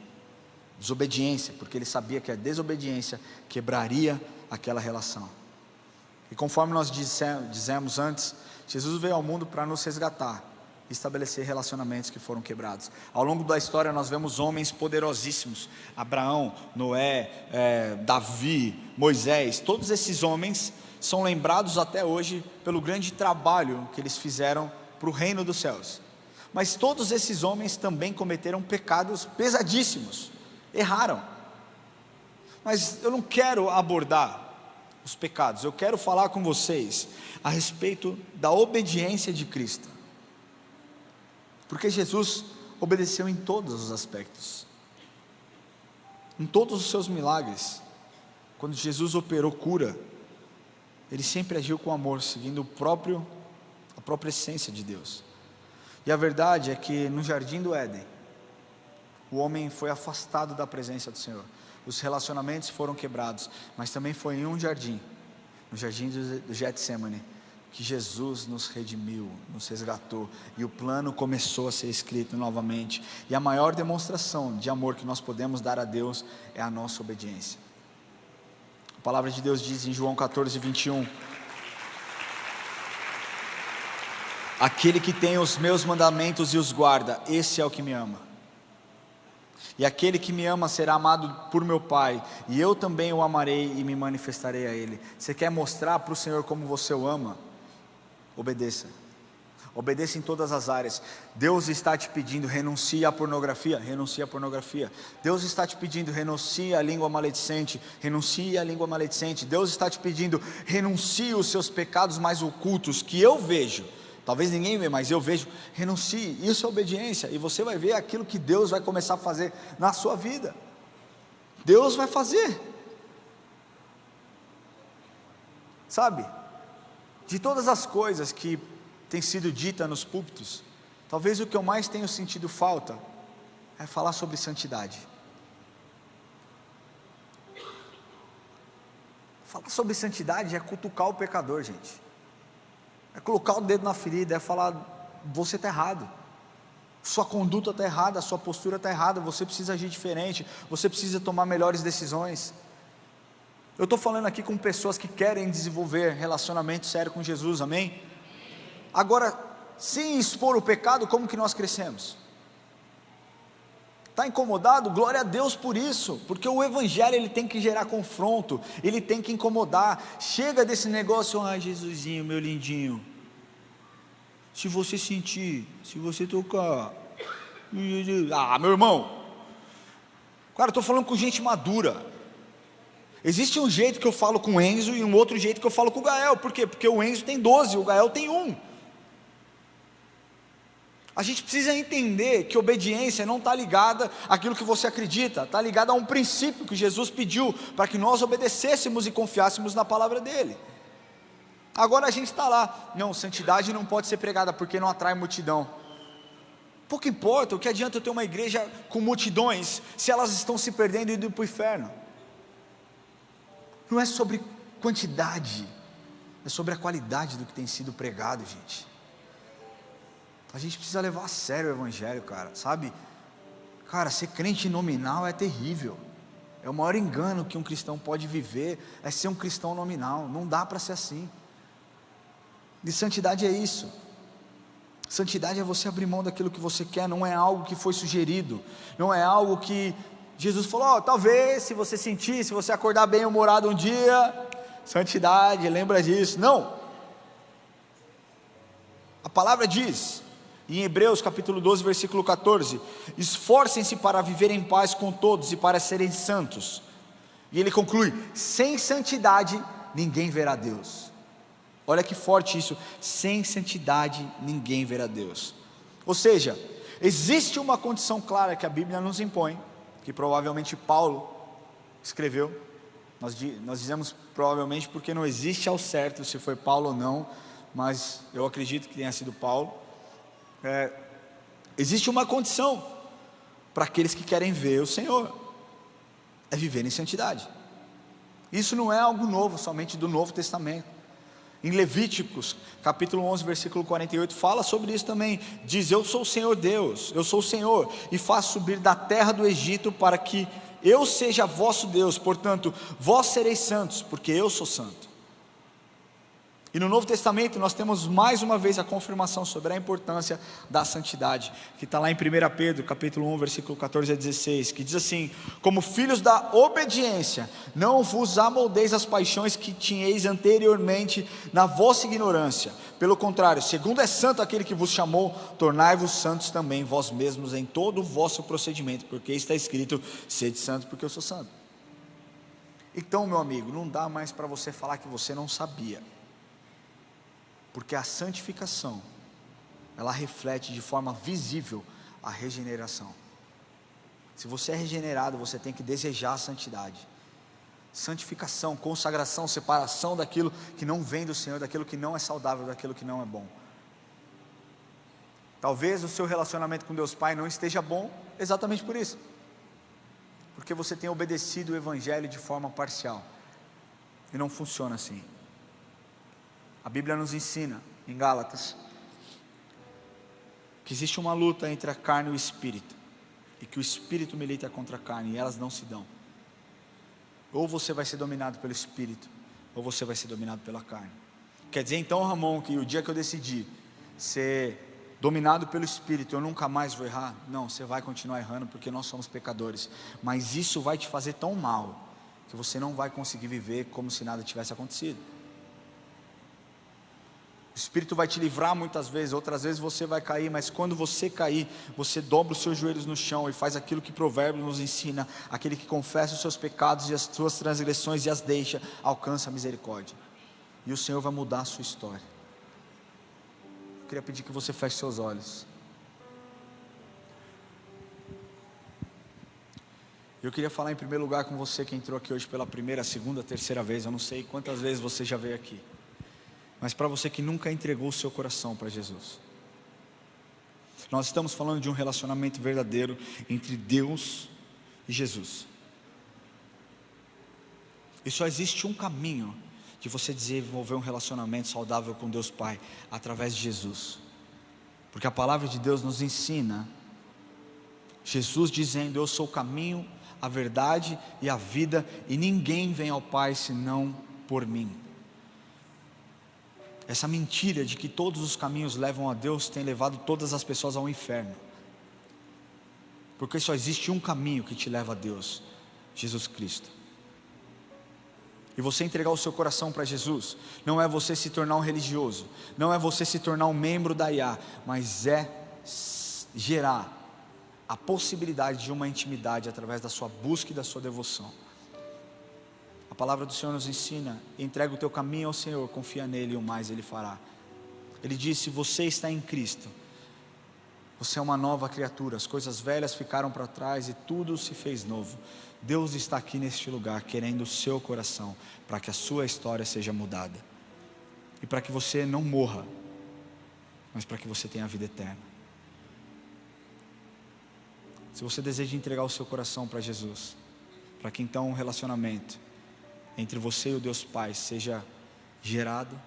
[SPEAKER 3] Desobediência, porque ele sabia que a desobediência quebraria aquela relação. E conforme nós dizemos antes, Jesus veio ao mundo para nos resgatar e estabelecer relacionamentos que foram quebrados. Ao longo da história nós vemos homens poderosíssimos: Abraão, Noé, Davi, Moisés. Todos esses homens são lembrados até hoje pelo grande trabalho que eles fizeram para o reino dos céus. Mas todos esses homens também cometeram pecados pesadíssimos, erraram. Mas eu não quero abordar os pecados, eu quero falar com vocês a respeito da obediência de Cristo, porque Jesus obedeceu em todos os aspectos, em todos os seus milagres. Quando Jesus operou cura, ele sempre agiu com amor, seguindo a própria essência de Deus. E a verdade é que no jardim do Éden, o homem foi afastado da presença do Senhor, os relacionamentos foram quebrados, mas também foi em um jardim, no jardim do Getsemane, que Jesus nos redimiu, nos resgatou, e o plano começou a ser escrito novamente. E a maior demonstração de amor que nós podemos dar a Deus é a nossa obediência. A palavra de Deus diz em João 14, 21: aquele que tem os meus mandamentos e os guarda, esse é o que me ama. E aquele que me ama será amado por meu Pai, e eu também o amarei e me manifestarei a ele. Você quer mostrar para o Senhor como você o ama? Obedeça. Obedeça em todas as áreas. Deus está te pedindo: renuncie à pornografia, renuncie à pornografia. Deus está te pedindo: renuncie à língua maledicente, renuncie à língua maledicente. Deus está te pedindo: renuncie os seus pecados mais ocultos, que eu vejo, talvez ninguém vê, mas eu vejo. Renuncie, isso é obediência, e você vai ver aquilo que Deus vai começar a fazer na sua vida. Deus vai fazer. Sabe, de todas as coisas que tem sido dita nos púlpitos, talvez o que eu mais tenho sentido falta é falar sobre santidade. Falar sobre santidade é cutucar o pecador, gente. É colocar o dedo na ferida, é falar: você está errado, sua conduta está errada, sua postura está errada, você precisa agir diferente, você precisa tomar melhores decisões. Eu estou falando aqui com pessoas que querem desenvolver relacionamento sério com Jesus, amém? Agora, sem expor o pecado, como que nós crescemos? Está incomodado? Glória a Deus por isso, porque o Evangelho ele tem que gerar confronto, ele tem que incomodar. Chega desse negócio: ai Jesusinho, meu lindinho, se você sentir, se você tocar, meu irmão, cara, eu estou falando com gente madura. Existe um jeito que eu falo com o Enzo e um outro jeito que eu falo com o Gael. Por quê? Porque o Enzo tem 12, o Gael tem 1. A gente precisa entender que obediência não está ligada àquilo que você acredita, está ligada a um princípio que Jesus pediu para que nós obedecêssemos e confiássemos na palavra dele. Agora a gente está lá: não, santidade não pode ser pregada porque não atrai multidão. Pouco importa, o que adianta eu ter uma igreja com multidões se elas estão se perdendo e indo para o inferno? Não é sobre quantidade, é sobre a qualidade do que tem sido pregado, gente. A gente precisa levar a sério o Evangelho, cara, sabe? Cara, ser crente nominal é terrível. É o maior engano que um cristão pode viver, é ser um cristão nominal. Não dá para ser assim. E santidade é isso. Santidade é você abrir mão daquilo que você quer, não é algo que foi sugerido, não é algo que Jesus falou: talvez se você sentir, se você acordar bem humorado um dia, santidade, lembra disso. Não. A palavra diz: E em Hebreus capítulo 12, versículo 14: esforcem-se para viver em paz com todos e para serem santos. E ele conclui: sem santidade ninguém verá Deus. Olha que forte isso: sem santidade ninguém verá Deus. Ou seja, existe uma condição clara que a Bíblia nos impõe, que provavelmente Paulo escreveu. Nós dizemos provavelmente porque não existe ao certo se foi Paulo ou não, mas eu acredito que tenha sido Paulo. Existe uma condição para aqueles que querem ver o Senhor: é viver em santidade. Isso não é algo novo, somente do Novo Testamento. Em Levíticos capítulo 11, versículo 48, fala sobre isso também. Diz: eu sou o Senhor Deus, eu sou o Senhor, e faço subir da terra do Egito para que eu seja vosso Deus. Portanto, vós sereis santos, porque eu sou santo. E no Novo Testamento nós temos mais uma vez a confirmação sobre a importância da santidade, que está lá em 1 Pedro capítulo 1, versículo 14 a 16, que diz assim: como filhos da obediência, não vos amoldeis as paixões que tinhais anteriormente na vossa ignorância. Pelo contrário, segundo é santo aquele que vos chamou, tornai-vos santos também vós mesmos em todo o vosso procedimento, porque está escrito: sede santos, porque eu sou santo. Então, meu amigo, não dá mais para você falar que você não sabia, porque a santificação, ela reflete de forma visível a regeneração. Se você é regenerado, você tem que desejar a santidade. Santificação, consagração, separação daquilo que não vem do Senhor, daquilo que não é saudável, daquilo que não é bom. Talvez o seu relacionamento com Deus Pai não esteja bom exatamente por isso, porque você tem obedecido o Evangelho de forma parcial, e não funciona assim. A Bíblia nos ensina, em Gálatas, que existe uma luta entre a carne e o Espírito, e que o Espírito milita contra a carne, e elas não se dão. Ou você vai ser dominado pelo Espírito, ou você vai ser dominado pela carne. Quer dizer então, Ramon, que o dia que eu decidi ser dominado pelo Espírito, eu nunca mais vou errar? Não, você vai continuar errando, porque nós somos pecadores, mas isso vai te fazer tão mal, que você não vai conseguir viver como se nada tivesse acontecido. O Espírito vai te livrar muitas vezes, outras vezes você vai cair, mas quando você cair, você dobra os seus joelhos no chão e faz aquilo que Provérbios nos ensina: aquele que confessa os seus pecados e as suas transgressões e as deixa, alcança a misericórdia, e o Senhor vai mudar a sua história. Eu queria pedir que você feche seus olhos. Eu queria falar em primeiro lugar com você que entrou aqui hoje pela primeira, segunda, terceira vez, eu não sei quantas vezes você já veio aqui, mas para você que nunca entregou o seu coração para Jesus. Nós estamos falando de um relacionamento verdadeiro entre Deus e Jesus. E só existe um caminho de você desenvolver um relacionamento saudável com Deus Pai: através de Jesus. Porque a palavra de Deus nos ensina, Jesus dizendo: eu sou o caminho, a verdade e a vida, e ninguém vem ao Pai senão por mim. Essa mentira de que todos os caminhos levam a Deus tem levado todas as pessoas ao inferno, porque só existe um caminho que te leva a Deus: Jesus Cristo. E você entregar o seu coração para Jesus, não é você se tornar um religioso, não é você se tornar um membro da IA, mas é gerar a possibilidade de uma intimidade através da sua busca e da sua devoção. A palavra do Senhor nos ensina: entrega o teu caminho ao Senhor, confia nele e o mais Ele fará. Ele disse: você está em Cristo, você é uma nova criatura, as coisas velhas ficaram para trás e tudo se fez novo. Deus está aqui neste lugar querendo o seu coração, para que a sua história seja mudada, e para que você não morra, mas para que você tenha a vida eterna. Se você deseja entregar o seu coração para Jesus, para que então um relacionamento entre você e o Deus Pai seja gerado,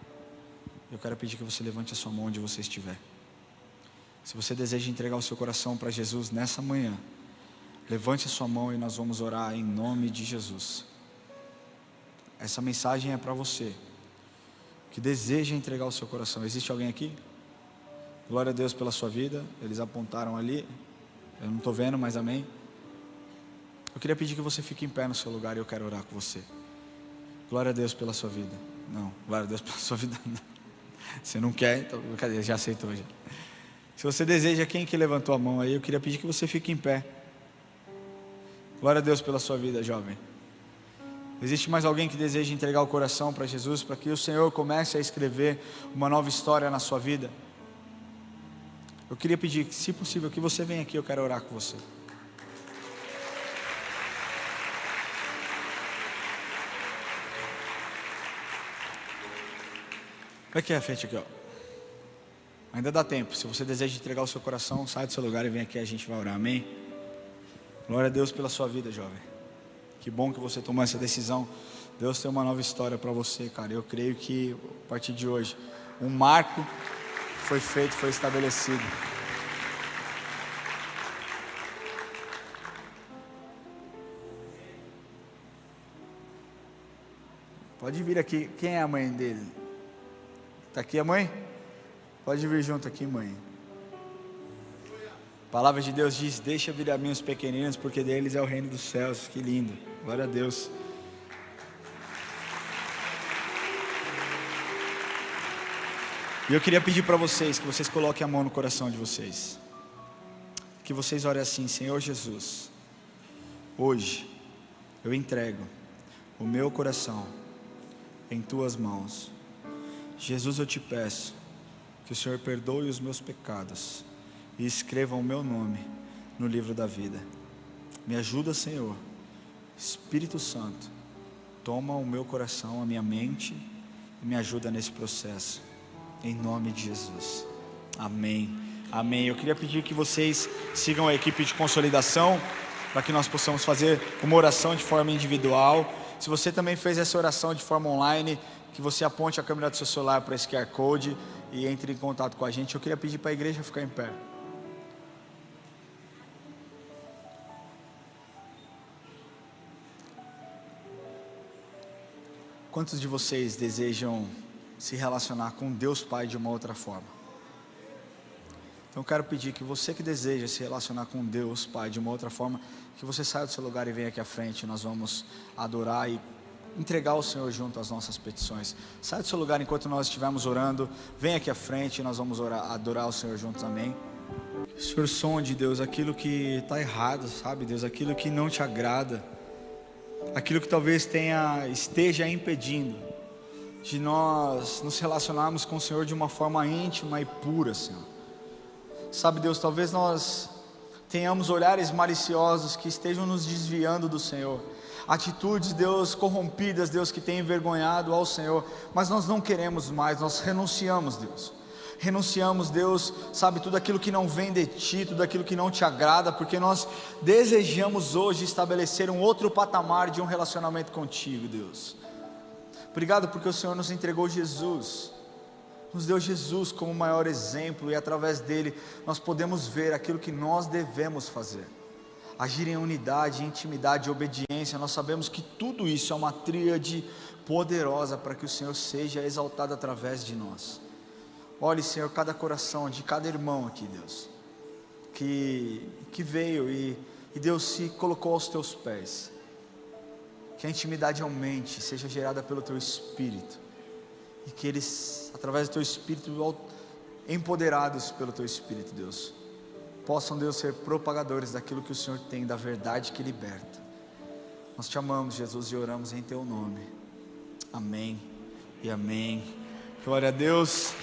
[SPEAKER 3] eu quero pedir que você levante a sua mão onde você estiver. Se você deseja entregar o seu coração para Jesus nessa manhã, levante a sua mão e nós vamos orar em nome de Jesus. Essa mensagem é para você que deseja entregar o seu coração. Existe alguém aqui? Glória a Deus pela sua vida. Eles apontaram ali, eu não estou vendo, mas amém. Eu queria pedir que você fique em pé no seu lugar e eu quero orar com você. Glória a Deus pela sua vida. Não, glória a Deus pela sua vida não. Você não quer, então cadê? Já aceitou já. Se você deseja, quem que levantou a mão aí, eu queria pedir que você fique em pé. Glória a Deus pela sua vida, jovem. Existe mais alguém que deseja entregar o coração para Jesus, para que o Senhor comece a escrever uma nova história na sua vida? Eu queria pedir, se possível, que você venha aqui, eu quero orar com você. Vem aqui à frente aqui, ó. Ainda dá tempo. Se você deseja entregar o seu coração, sai do seu lugar e vem aqui, a gente vai orar, amém? Glória a Deus pela sua vida, jovem. Que bom que você tomou essa decisão. Deus tem uma nova história para você, cara. Eu creio que a partir de hoje um marco foi feito, foi estabelecido. Pode vir aqui. Quem é a mãe dele? Está aqui a mãe? Pode vir junto aqui, mãe. A palavra de Deus diz: deixa vir a mim os pequeninos, porque deles é o reino dos céus. Que lindo, glória a Deus. E eu queria pedir para vocês, que vocês coloquem a mão no coração de vocês, que vocês orem assim: Senhor Jesus, hoje eu entrego o meu coração em tuas mãos. Jesus, eu te peço que o Senhor perdoe os meus pecados e escreva o meu nome no livro da vida. Me ajuda, Senhor. Espírito Santo, toma o meu coração, a minha mente e me ajuda nesse processo, em nome de Jesus, amém, amém. Eu queria pedir que vocês sigam a equipe de consolidação, para que nós possamos fazer uma oração de forma individual. Se você também fez essa oração de forma online, que você aponte a câmera do seu celular para esse QR Code e entre em contato com a gente. Eu queria pedir para a igreja ficar em pé. Quantos de vocês desejam se relacionar com Deus Pai de uma outra forma? Então eu quero pedir que você que deseja se relacionar com Deus Pai de uma outra forma, que você saia do seu lugar e venha aqui à frente. Nós vamos adorar e entregar ao Senhor junto às nossas petições. Saia do seu lugar enquanto nós estivermos orando. Venha aqui à frente e nós vamos orar, adorar ao Senhor juntos, amém? Senhor, sonde, Deus, aquilo que está errado, sabe, Deus, aquilo que não te agrada, aquilo que talvez esteja impedindo de nós nos relacionarmos com o Senhor de uma forma íntima e pura, Senhor. Sabe, Deus, talvez nós tenhamos olhares maliciosos que estejam nos desviando do Senhor, atitudes, Deus, corrompidas, Deus, que têm envergonhado ao Senhor, mas nós não queremos mais, nós renunciamos, Deus. Renunciamos, Deus, sabe, tudo aquilo que não vem de Ti, tudo aquilo que não Te agrada, porque nós desejamos hoje estabelecer um outro patamar de um relacionamento contigo, Deus. Obrigado porque o Senhor nos entregou Jesus, nos deu Jesus como o maior exemplo, e através dele nós podemos ver aquilo que nós devemos fazer, agir em unidade, intimidade e obediência. Nós sabemos que tudo isso é uma tríade poderosa para que o Senhor seja exaltado através de nós. Olhe, Senhor, cada coração de cada irmão aqui, Deus, que veio e Deus se colocou aos Teus pés. Que a intimidade aumente, seja gerada pelo Teu Espírito, e que eles, através do Teu Espírito, empoderados pelo Teu Espírito, Deus, possam, Deus, ser propagadores daquilo que o Senhor tem, da verdade que liberta. Nós Te amamos, Jesus, e oramos em Teu nome, amém e amém. Glória a Deus.